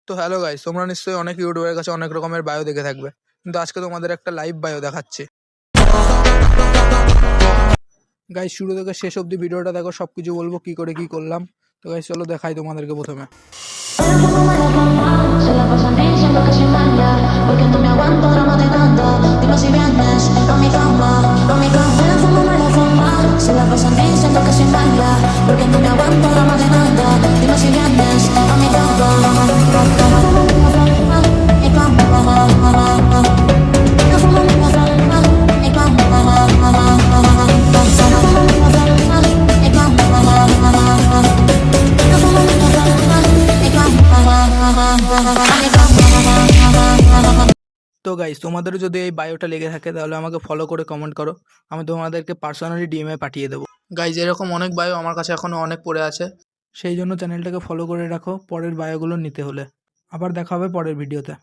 তো hello guys, তোমরা নিশ্চয়ই অনেক ইউটিউবের কাছে অনেক রকমের বায়ো দেখে থাকবে, কিন্তু আজকে তোমাদের একটা লাইভ বায়ো দেখাচ্ছি। গাইস, শুরু থেকে শেষ অবধি ভিডিওটা দেখো, সবকিছু বলবো কি করে কি করলাম। তো গাইস চলো দেখাই তোমাদেরকে প্রথমে। Se la pasan diciendo que soy mala, porque no me aguanto drama de nada. Dilo si vienes, no mi cama, no mi cama. Me la fumo, me la fuma. Se la pasan diciendo que soy mala, porque no me aguanto drama de nada. Dilo si vienes, no mi cama, mi cama. তো guys, তোমাদেরও যদি এই বায়োটা লেগে থাকে তাহলে আমাকে follow করে comment করো, আমি তোমাদেরকে পার্সোনালি ডিএমএ পাঠিয়ে দেবো। গাইস, এরকম অনেক বায়ো আমার কাছে এখনো অনেক পড়ে আছে, সেই জন্য চ্যানেলটাকে ফলো করে রাখো পরের বায়োগুলো নিতে হলে। আবার দেখা হবে পরের ভিডিওতে।